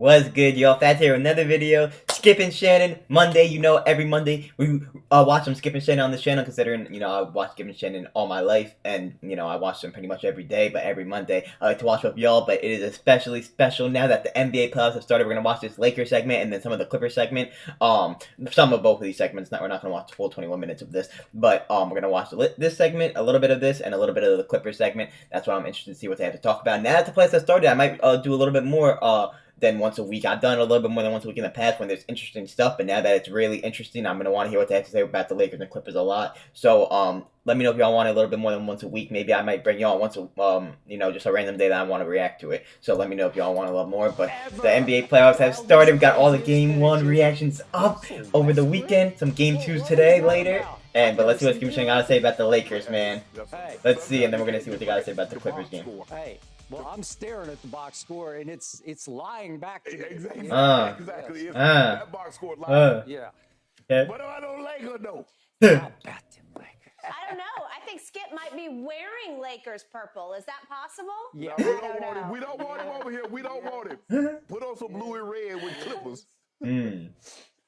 What's good, y'all? Fats here with another video. Skip and Shannon, Monday. You know, every Monday we watch some Skip and Shannon on this channel, considering, I watch Skip and Shannon all my life, and, I watch them pretty much every day, but every Monday I like to watch with y'all, but it is especially special now that the NBA playoffs have started. We're going to watch this Lakers segment and then some of the Clippers segment. Some of both of these segments. We're not going to watch the full 21 minutes of this, but we're going to watch this segment, a little bit of this, and a little bit of the Clippers segment. That's why I'm interested to see what they have to talk about. Now that the playoffs have started, I might do a little bit more than once a week. I've done a little bit more than once a week in the past when there's interesting stuff, but now that it's really interesting, I'm going to want to hear what they have to say about the Lakers and Clippers a lot. So, let me know if y'all want it a little bit more than once a week. Maybe I might bring y'all once just a random day that I want to react to it. So let me know if y'all want a lot more. But the NBA playoffs have started. We got all the Game 1 reactions up over the weekend. Some Game 2s today, later. But let's see what Skip and Shannon got to say about the Lakers, man. Let's see, and then we're going to see what they got to say about the Clippers game. Well, I'm staring at the box score, and it's lying back to me. Exactly. Exactly. That box score lying. Yeah. But I don't Lakers though. I'll bet them Lakers. I don't know. I think Skip might be wearing Lakers purple. Is that possible? Yeah. No, we don't want him. We don't want him over here. We don't want him. Put on some blue and red with Clippers.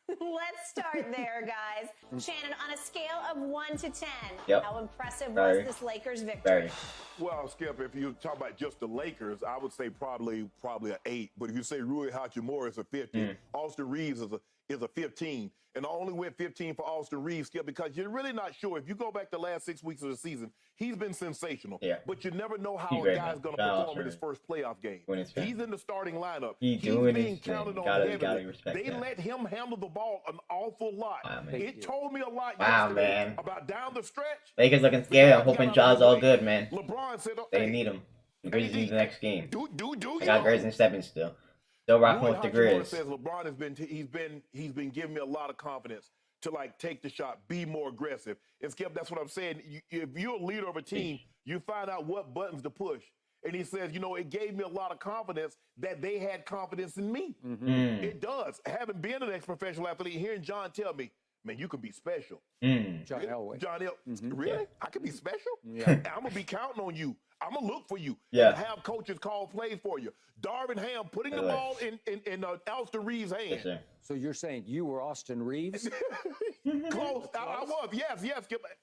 Let's start there, guys. Shannon, on a scale of 1 to 10, Yep. how impressive was this Lakers victory? Well, Skip, if you talk about just the Lakers, I would say probably an 8. But if you say Rui Hachimura is a 15, Austin Reeves is a 15. And I only went 15 for Austin Reeves, Skip, because you're really not sure. If you go back the last 6 weeks of the season, he's been sensational. Yeah. But you never know how a guy's going to perform in his first playoff game. He's in the starting lineup. He's being counted on heavily. They let him handle the ball an awful lot. Wow, it told me a lot yesterday man. About down the stretch. Lakers looking scary. I'm hoping Ja's all good, man. LeBron said, They need him. The Grizzlies need the next game. I got Grizz in 7 still. Still rocking with the Grizz. Says LeBron has been he's been giving me a lot of confidence to take the shot, be more aggressive. And Skip, that's what I'm saying. If you're a leader of a team, you find out what buttons to push. And he says, it gave me a lot of confidence that they had confidence in me. It does. Having been an ex-professional athlete, hearing John tell me, man, you can be special. John Elway. John Elway. Really? Yeah. I can be special? Yeah. I'm going to be counting on you. I'm going to look for you. Yeah. And have coaches call plays for you. Darvin Ham putting the ball in Austin Reeves' hand. Yes, So you're saying you were Austin Reeves? Close. I was. Yes.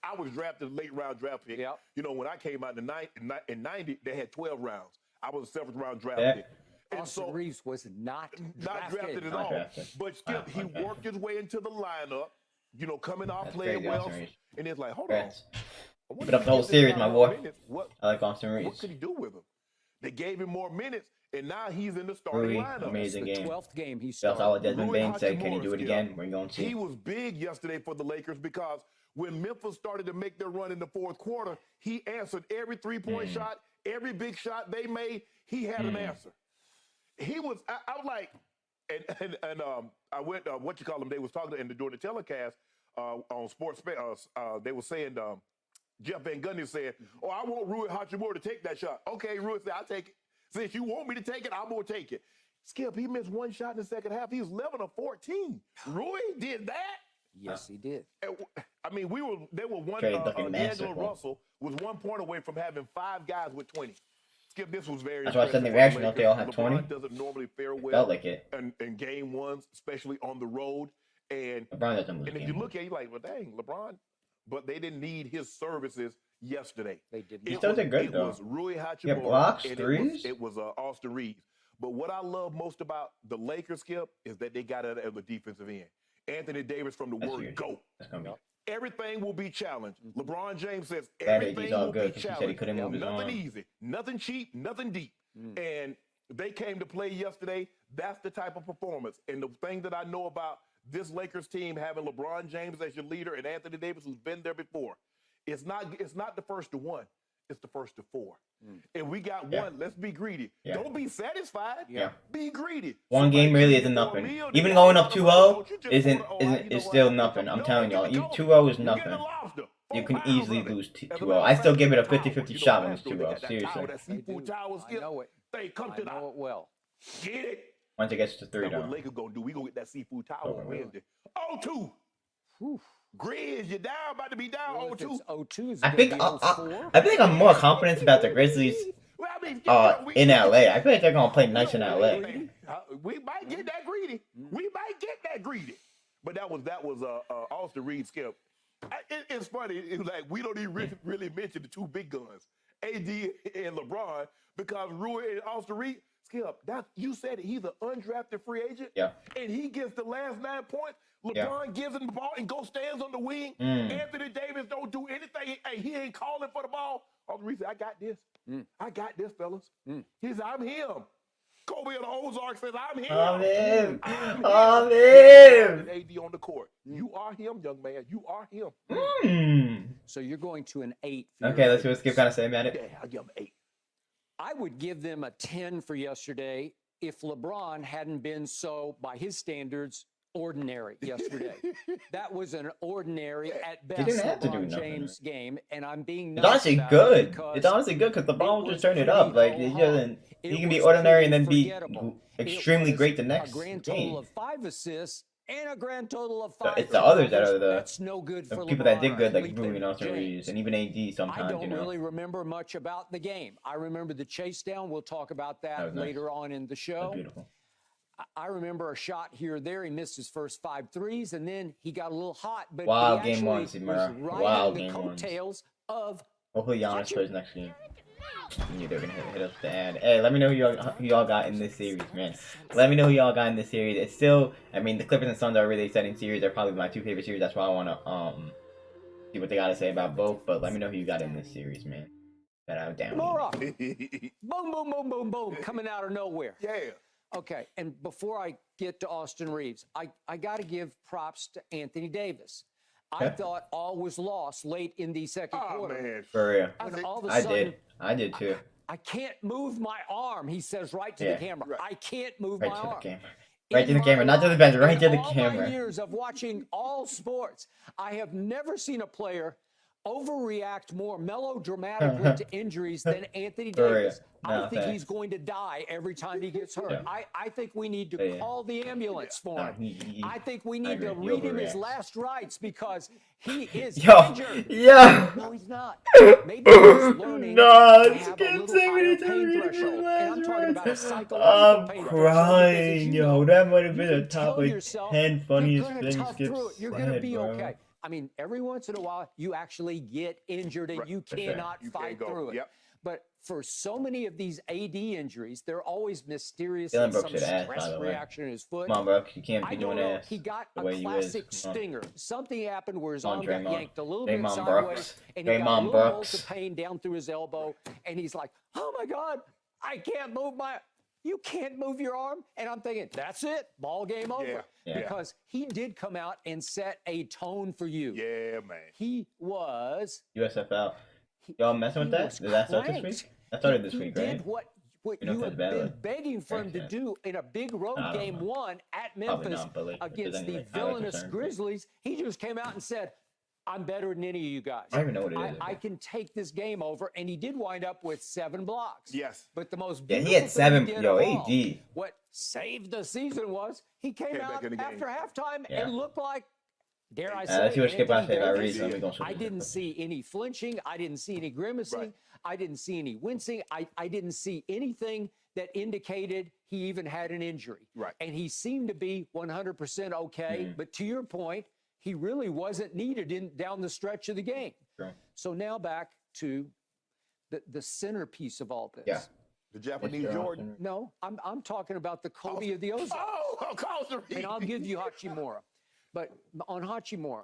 I was drafted late round draft pick. Yep. When I came out in 90, they had 12 rounds. I was a 7th round draft pick. And Austin Reeves was not drafted at all. But Skip, he worked his way into the lineup, coming off playing well. And it's like, hold on. Put up the whole series, my boy. I like Austin Reeves. What could he do with him? They gave him more minutes, and now he's in the starting lineup. Amazing game. The 12th game he started. That's all Desmond Bain said. Can he do it again? We're going to see. He was big yesterday for the Lakers because when Memphis started to make their run in the fourth quarter, he answered every three-point shot, every big shot they made. He had an answer. He was. I was like, and I went. What you call them? They was talking during the telecast on Sports. They were saying. Jeff Van Gundy said, I want Rui Hachimura to take that shot. Okay, Rui said, I'll take it. Since you want me to take it, I'm going to take it. Skip, he missed one shot in the second half. He was 11 of 14. Rui did that? Yes, he did. I mean, they were one, D'Angelo Russell was 1 point away from having 5 guys with 20. Skip, this was very That's why I said in the reaction, don't they all have 20? LeBron doesn't normally fare well. Felt like it. In game ones, especially on the road. And if you look at it, you're like, well, dang, LeBron. But they didn't need his services yesterday. They didn't. He still did good, though. It was Rui Hachimura. Yeah, blocks, threes. It was Austin Reeves. But what I love most about the Lakers, Skip, is that they got it at the defensive end. Anthony Davis from the word go. Everything will be challenged. LeBron James says everything will be challenged. He said he couldn't move his nothing arm. Easy, nothing cheap, nothing deep. And they came to play yesterday. That's the type of performance. And the thing that I know about this Lakers team having LeBron James as your leader and Anthony Davis, who's been there before, it's not the first to 1, it's the first to 4. And we got 1. Let's be greedy. Don't be satisfied. Be greedy. One game really isn't nothing. Even going up 2-0 is still nothing. I'm telling y'all, 2-0 is nothing. You can easily lose 2-0. I still give it a 50-50 shot when it's 2-0. Seriously. I know it. I know it well. Get it. Once it gets to 3 That's down. what Lakers gonna do. We gonna get that seafood tower on Wednesday. 0-2. Grizz, you're down, about to be down. 0-2. 0-2. I think I'm more confident about the Grizzlies in LA. I feel like they're gonna play nice in LA. We might get that greedy. We might get that greedy. But that was Austin Reed, Skip. It's funny. It's like we don't even really mention the two big guns, AD and LeBron, because Rui and Austin Reed, Skip, you said it, he's an undrafted free agent. Yeah. And he gets the last 9 points. LeBron gives him the ball and goes stands on the wing. Anthony Davis don't do anything. Hey, he ain't calling for the ball. Austin Reed said, I got this. I got this, fellas. He said, I'm him. Kobe of the Ozarks says, I'm him. I'm him. AD on the court. You are him, young man. You are him. So you're going to an 8. Okay, let's see what Skip kind of say about it. Yeah, I'll give him 8. I would give them a 10 for yesterday if LeBron hadn't been so, by his standards, ordinary yesterday. That was an ordinary, at best, didn't have to do LeBron nothing. James game, and I'm being It's nice honestly about good. it because It's honestly good because LeBron will just turn it pretty up. Like he ho-hum. doesn't. It He can be was ordinary and pretty then be forgettable. extremely It great the was next a grand game. total of 5 assists and a grand total of 5. It's the others that are That's no good the for people LeBron that did good, or like Rui and Austin James. Reeves, and even AD sometimes. I don't You know, really remember much about the game. I remember the chase down. We'll talk about that was nice. later on in the show. That's beautiful. I remember a shot here or there. He missed his first 5 threes, and then he got a little hot. But Wild he game one, actually Simara. was right Wild in the game one. coattails of. Hopefully Giannis plays next game. I knew they were gonna hit us to add. Hey, let me know who y'all got in this series, man. Let me know who y'all got in this series. It's still, I mean, the Clippers and Suns are a really exciting series. They're probably my 2 favorite series. That's why I wanna see what they gotta say about both. But let me know who you got in this series, man. That I'm down. Mora. Boom, boom, boom, boom, boom, coming out of nowhere. Yeah. Okay, and before I get to Austin Reeves, I got to give props to Anthony Davis. I Okay. thought all was lost late in the second Oh, quarter. man. For real. When all of a I sudden, did too. I can't move my arm, he says right to Yeah. the camera. Right. I can't move Right my to the arm. camera. Right to In the camera, my not to the life, bench, right in to the all camera. my years of watching all sports, I have never seen a player overreact more melodramatically to injuries than Anthony For real. Davis. No, I think facts. he's going to die every time he gets hurt. Yeah. I think we need to Yeah. call the ambulance for No, him. I think we need to agree. He read him his overreacts. last rites because he is Yo, injured. yo. No, he's not. Maybe he's learning No, to it's have a getting little so higher many pain times threshold. And I'm talking about a psychological I'm pain threshold. crying, because, yo. That might have you been a can top tell like yourself 10 funniest you're gonna things tough Skip through it. You're going to said, be bro. okay. I mean, every once in a while, you actually get injured and Right. you sure. cannot You fight can't go. through it. Yep. But for so many of these AD injuries, they're always mysterious Dylan and broke some shit ass, by stress the way. reaction in his foot. Come on, bro. You can't I be don't doing know. ass. He got the a way you classic is. Come on. stinger. Something happened where his Come on, arm got Draymond. yanked a little bit Draymond sideways, Brooks. and he got a Draymond little Brooks. bolt of pain down through his elbow, and he's like, "Oh my God, I can't move my." You can't move your arm, and I'm thinking, that's it, ball game over. Yeah. Because he did come out and set a tone for you. Yeah, man. He was. USFL. Y'all messing with he that? was Did that start this cranked. week? That started this He week, did right? what You know you if have that's been valid. begging for him to Right, do in a big road I don't game know. 1 at Probably Memphis not, but, like, if there's against any, the like, highlights or villainous something. Grizzlies. He just came out and said, I'm better than any of you guys. I don't even know what it is. I can take this game over, and he did wind up with 7 blocks. Yes. But the most Yeah, he beautiful had 7. thing he did Yo, of all, AD. what saved the season was he came Came out back in the game. after halftime Yeah. and looked like, dare I say, Let's see what Skip Anthony has to say about Davis. Reeves. Let me go show I you didn't this. see any flinching. I didn't see any grimacing. Right. I didn't see any wincing. I didn't see anything that indicated he even had an injury. Right. And he seemed to be 100% okay. Mm-hmm. But to your point, he really wasn't needed down the stretch of the game. True. So now back to the centerpiece of all this. Yeah. The Japanese Mr. Jordan. Austin. No, I'm talking about the Kobe of the Ozarks. Oh, Costa And I'll give you Hachimura. But on Hachimura,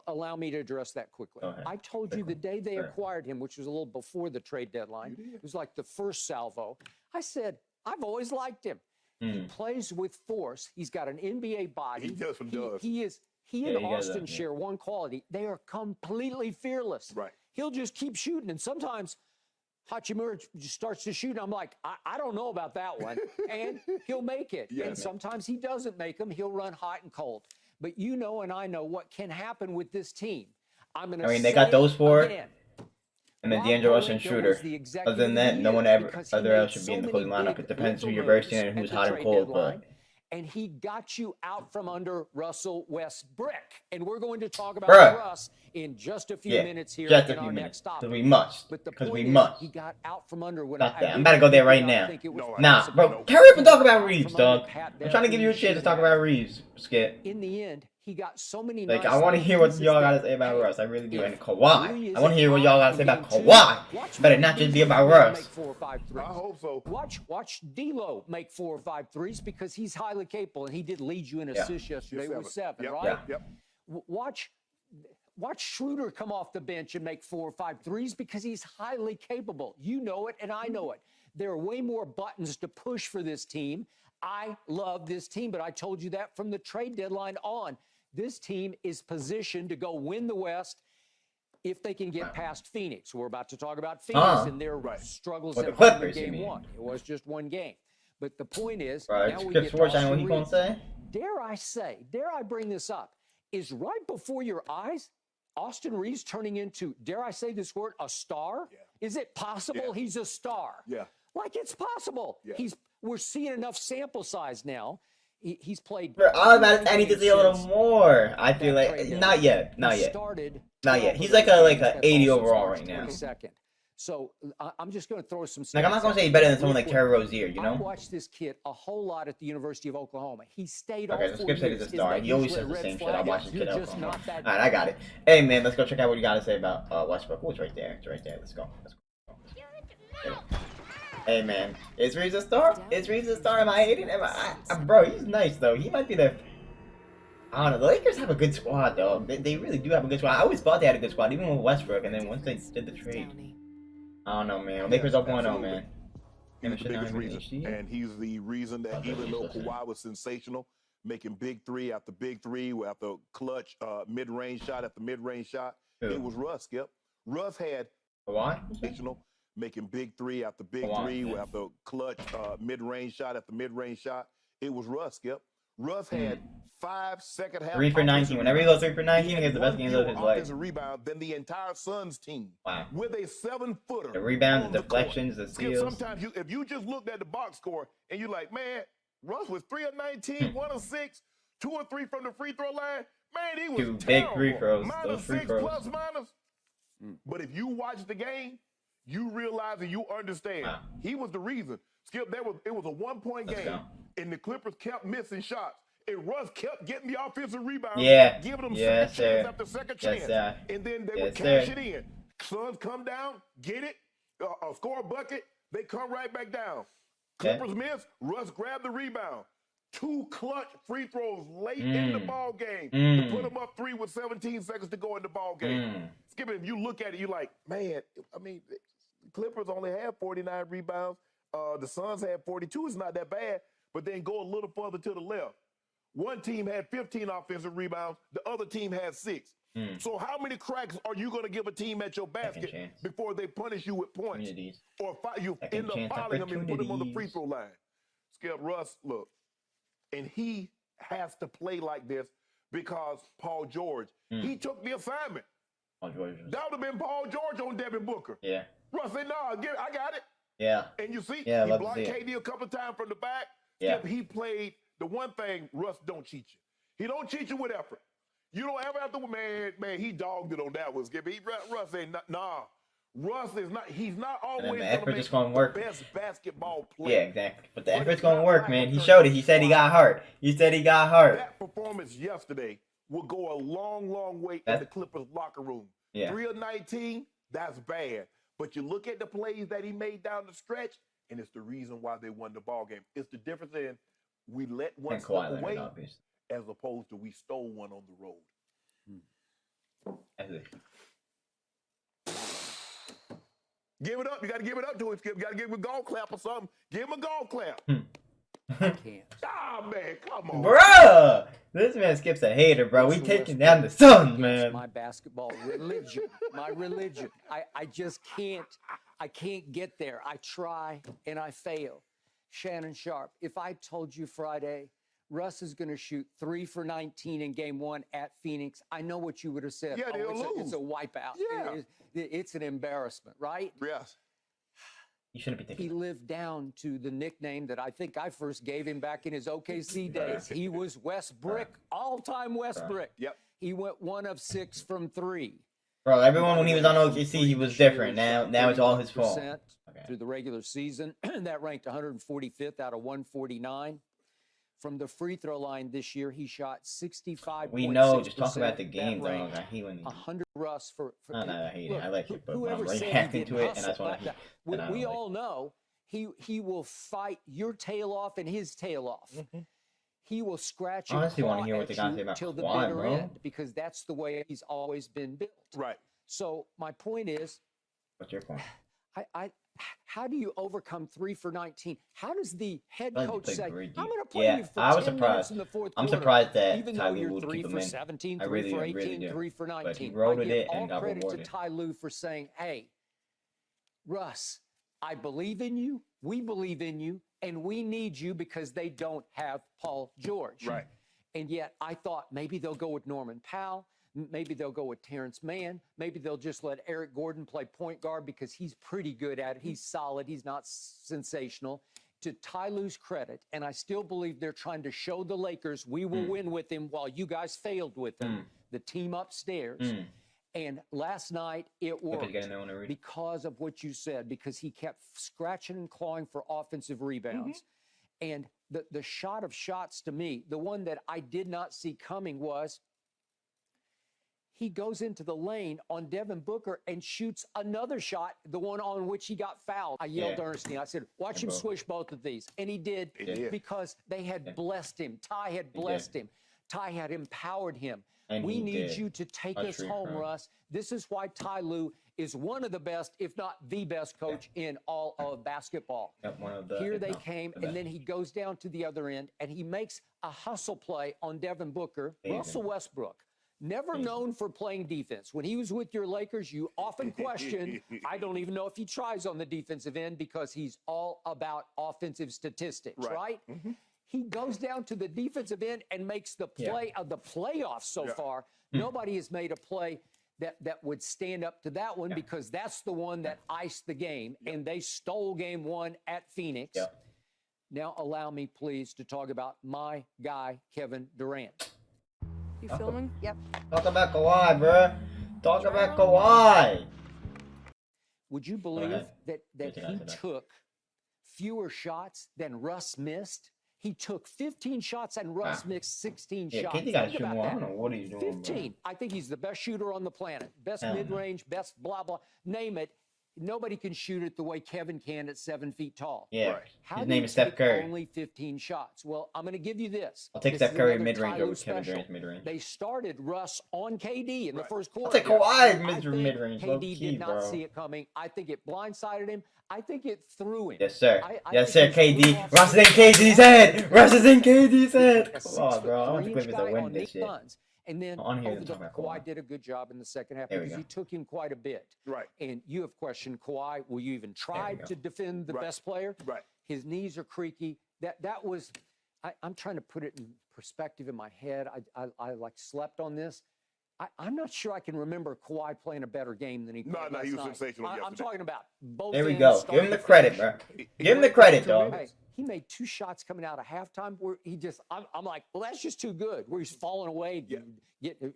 allow me to address that quickly. Go ahead. I told you the day they Sure. acquired him, which was a little before the trade deadline, it was like the first salvo. I said, I've always liked him. He plays with force. He's got an NBA body. He does what he does. He is. He Yeah, and he does Austin that, yeah. share one quality. They are completely fearless. Right. He'll just keep shooting. And sometimes Hachimura just starts to shoot. And I'm like, I don't know about that one. And he'll make it. Yeah. And sometimes he doesn't make them. He'll run hot and cold. But you know and I know what can happen with this team. I'm going to I mean, they got those 4. again. And then Rob D'Angelo Russell and Pelinka Shooter. was the executive Other than of the that, no year one ever because he other made else should so be in the many closing lineup. big It depends who mental you're versing moves and who's at the hot and trade cold. deadline. But and he got you out from under Russell Westbrook. And we're going to talk about Bruh. Russ in just a few Yeah, minutes here just a in few our minutes. next stop. Because we must. But the Because we point is, must. he got out from under when Stop I that. I'm really about to go there did right not now. think it was Nah, possible. bro. Hurry up and talk He about got Reeves, from under dog. Pat I'm trying to give you a Bev. chance to talk about Reeves, Skip. In the end, he got so many Like, nice I want to hear what pieces y'all got to that, say about hey, Russ. I really do. if And Kawhi. Louis I want to hear what isn't y'all hot got to say in about game two, Kawhi. watch Better Mike not just be Beasley about make Russ. 4 or 5 threes. I hope so. Watch D'Lo make 4 or 5 threes because he's highly capable, and he did lead you in assists yesterday with 7, Yep, right? Yep. Yep. Watch Schroeder come off the bench and make 4 or 5 threes because he's highly capable. You know it, and I know it. There are way more buttons to push for this team. I love this team, but I told you that from the trade deadline on. This team is positioned to go win the West if they can get past Phoenix. We're about to talk about Phoenix and their struggles With at the home in Clippers, you game mean. 1. It was just one game. But the point is, Right, now we Skip get to Sports, what Austin he gonna Reeves. say? Dare I bring this up, is right before your eyes, Austin Reeves turning into, dare I say this word, a star? Yeah. Is it possible he's a star? Yeah. Like, it's possible. Yeah. We're seeing enough sample size now. He's played. For all about it, I need to see a little since more. I feel that like trade not yet, not He yet, started not yet. 12 He's of like those a games. That's 80 also overall March right now. 22nd. So I'm just going to throw some stats. Like, I'm not gonna at say you he's better than real someone like quick. Terry Rozier, you I know? watched this kid a whole lot at the University of Oklahoma. He stayed Okay, all so 4 Skip said years. he's a Isn't star. that He always usually says a the red same shit. flag? I watched this You're kid at just Oklahoma. not that Alright, I got it. Hey man, let's go check out what you gotta say about Westbrook. Oh, it's right there. It's right there. Let's go. Hey man, is Reeves a star? Is Reeves a star? Am I hating him? Bro, he's nice though. He might be the. I don't know. The Lakers have a good squad though. They really do have a good squad. I always thought they had a good squad, even with Westbrook. And then once they did the trade, I don't know, man. Lakers up 1-0, man. He's the biggest reason, and he's the reason that even though Kawhi was sensational, making big three after big three, after clutch mid-range shot after mid-range shot, it was Russ, Skip. Russ had Kawhi? sensational, making big three after big three, after clutch mid-range shot after mid-range shot. It was Russ, Skip. Russ had 5 second half. 3 for 19. Whenever he goes 3 for 19, he has the best games of his life. Offensive rebound than the entire Suns team. Wow. With a 7-footer. The rebounds, on the the court. deflections, the Skip, steals. sometimes if you just looked at the box score and you're like, man, Russ was 3 of 19, 1 of 6, 2 or 3 from the free throw line. Man, he was Two terrible. big free throws. Minus Those free 6 throws. plus minus. But if you watch the game, you realize and you understand. Wow. He was the reason. Skip, it was a 1-point Let's game, go. and the Clippers kept missing shots. And Russ kept getting the offensive rebound, giving them second chance after second chance. And then they would cash it in. Suns come down, get it, score a bucket, they come right back down. Clippers miss, Russ grabbed the rebound. 2 clutch free throws late in the ball game to put them up 3 with 17 seconds to go in the ball game. Skip it, if you look at it, you're like, man, I mean, Clippers only had 49 rebounds. The Suns had 42. It's not that bad. But then go a little further to the left. One team had 15 offensive rebounds. The other team had 6. So how many cracks are you going to give a team at your basket before they punish you with points? Or you end up fouling them and put them on the free throw line? Skip, Russ, look, and he has to play like this because Paul George, he took the assignment. That would have been Paul George on Devin Booker. Yeah. Russ said, no, I got it. Yeah. And you see, Yeah, he blocked KD a couple times from the back. Yeah. Skip, he played. The one thing, Russ don't cheat you. He don't cheat you with effort. You don't ever have to, man, he dogged it on that one, Skip. Russ ain't, nah. Russ is not, he's not always gonna work. The best basketball player. Yeah, exactly. But the effort's gonna work, man. He showed it. He said he got heart. That performance yesterday will go a long, long way in the Clippers locker room. Yeah. 3 of 19, that's bad. But you look at the plays that he made down the stretch, and it's the reason why they won the ball game. It's the difference in we let one step away as opposed to we stole one on the road. Give it up. You got to give it up to him, Skip. You got to give him a golf clap or something. Give him a golf clap. I can't. Ah, man, come on. Bruh! This man Skip's a hater, bro. We taking down the Suns, man. My basketball religion. My religion. I just can't. I can't get there. I try and I fail. Shannon Sharp, if I told you Friday Russ is going to shoot 3 for 19 in game 1 at Phoenix, I know what you would have said. Yeah, they'll lose. It's a wipeout. Yeah. It's an embarrassment, right? Yes. You shouldn't be thinking. He lived down to the nickname that I think I first gave him back in his OKC days. He was Westbrook, all-time Westbrook. Yep. He went 1 of 6 from 3. Bro, everyone when he was on OKC, he was different. Now it's all his fault. Through the regular season, that ranked 145th out of 149. From the free throw line this year, he shot 65. We know. Just talk about the game, though. I hate when he. 100 Russ for. I hate it. I like it, but whoever I'm said he reacting didn't to it, and hustle, that's what I hate. we all know he will fight your tail off and his tail off. He will scratch and honestly want to claw hear what at they got to you say about till the Kawhi, bitter bro. end, because that's the way he's always been built. Right. So my point is, What's your point? how do you overcome 3 for 19? How does the head Like, coach like, say, great I'm deep. going to play Yeah, you for I was 10 minutes surprised. in the fourth I'm quarter, surprised that even though Ty Lue you're would 3 keep him for in. 17, I 3 really- for I 18, really do. 3 for 19. But he wrote I give it and all got credit to rewarded. Ty Lue for saying, hey, Russ, I believe in you, we believe in you, and we need you because they don't have Paul George. Right. And yet I thought maybe they'll go with Norman Powell. Maybe they'll go with Terrence Mann. Maybe they'll just let Eric Gordon play point guard because he's pretty good at it. He's solid. He's not sensational. To Ty Lue's credit, and I still believe they're trying to show the Lakers we will win with him while you guys failed with him, the team upstairs. And last night it worked because of what you said, because he kept scratching and clawing for offensive rebounds. And the shot of shots to me, the one that I did not see coming was he goes into the lane on Devin Booker and shoots another shot, the one on which he got fouled. I yelled to Ernestine. I said, watch him swish both of these. And he did, because they had blessed him. Ty had blessed him. Ty had empowered him. And we he need did. you to take us home, Russ. This is why Ty Lue is one of the best, if not the best coach in all of basketball. One of the, Here they came, and then he goes down to the other end, and he makes a hustle play on Devin Booker. Russell Westbrook, never known for playing defense. When he was with your Lakers, you often questioned, I don't even know if he tries on the defensive end because he's all about offensive statistics, right? He goes down to the defensive end and makes the play of the playoffs so far. Nobody has made a play that would stand up to that one because that's the one that iced the game, and they stole game 1 at Phoenix. Now allow me, please, to talk about my guy, Kevin Durant. You filming? Yep. Talk about Kawhi, bro. Talk about Kawhi. Would you believe that Anything he after that? took fewer shots than Russ missed? He took 15 shots and Russ missed 16 shots. KD got to Think shoot about more. I that. don't know what he's doing. 15. I think he's the best shooter on the planet. Best mid-range, best blah, blah. Name it. Nobody can shoot it the way Kevin can at 7 feet tall. How His do name you is Steph take Curry. only 15 shots? Well, I'm going to give you this. I'll take This Steph is Curry another mid-range Ty Lue over Kevin special. Durant mid-range. They started Russ on KD in the first I'll quarter. take Kawhi I think mid-range. Low KD key, did not bro. see it coming. I think it blindsided him. I think it threw him. Yes, sir. I Yes, sir. think he flew KD. off Russ is in stage. KD's head. Russ is in KD's head. A Come on, bro. I want the 6'3" Clippers to guy win on this these shit. runs. And then On here over to the talk about Kawhi Kawhi. did a good job in the second half There we because go. he took him quite a bit. Right. And you have questioned Kawhi. Will you even try go. to defend the best player? Right. His knees are creaky. That was. I'm trying to put it in perspective in my head. I like slept on this. I'm not sure I can remember Kawhi playing a better game than he played No, last he was night. sensational I'm yesterday. talking about both. There we ends, go. start Give him to the credit, finish. bro. Give him the credit, dog. Hey, he made 2 shots coming out of halftime where he just, I'm like, well, that's just too good. Where he's falling away,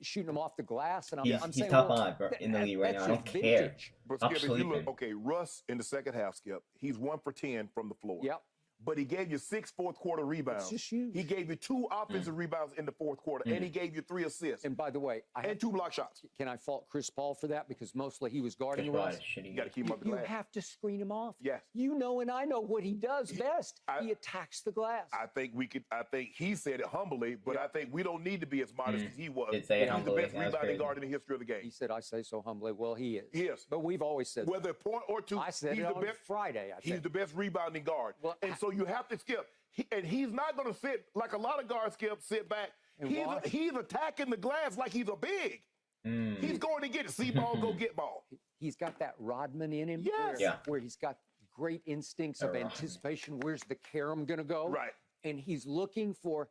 shooting them off the glass. And I'm He's saying, top well, 5, bro, in the league right that's now. I don't just care. vintage. But I'm Skip, if you sleeping. look, okay, Russ in the second half, Skip, he's 1 for 10 from the floor. Yep. But he gave you 6 fourth quarter rebounds. just huge. He gave you 2 offensive rebounds in the fourth quarter, and he gave you 3 assists And by the way, and 2 block shots. can I fault Chris Paul for that? Because mostly he was guarding Chris Paul Russ. is shitty. You got to keep him up the You glass. have to screen him off. Yes. You know, and I know what he does best. He attacks the glass. I think he said it humbly, but I think we don't need to be as modest as he was. Did say it He's humbly. the best That was rebounding crazy. guard in the history of the He game. said, I say so humbly. Well, he is. He is. But we've always said Whether a point or 2, I said he's it the on best. Friday, I He's think. the best rebounding guard. Well, and so you have to Skip. And he's not going to sit like a lot of guards, Skip, sit back. And He's watch. he's attacking the glass like he's a big. He's going to get it. See ball, go get ball. He's got that Rodman in him. Yes. Yeah. Where he's got great instincts of Rodman. anticipation. Where's the carom going to go? Right. And he's looking for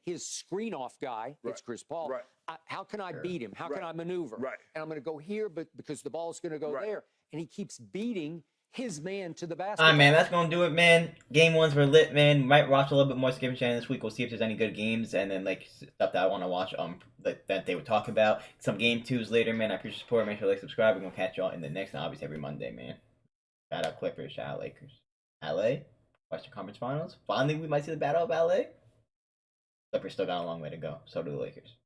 his screen off guy. Right. It's Chris Paul. Right. How can I beat him? How can Right. I maneuver? Right. And I'm going to go here, but because the ball's going to go Right. there. And he keeps beating his man to the All basketball. right, man, that's gonna do it, man. Game ones were lit, man. Might watch a little bit more Skip and Shannon this week. We'll see if there's any good games, and then like stuff that I want to watch. That they would talk about. Some game twos later, man. I appreciate your support. Make sure to like, subscribe. We're gonna catch y'all in the next, and obviously every Monday, man. Shout out Clippers. Shout out Lakers. LA, Western Conference Finals. Finally, we might see the battle of LA. Clippers still got a long way to go. So do the Lakers.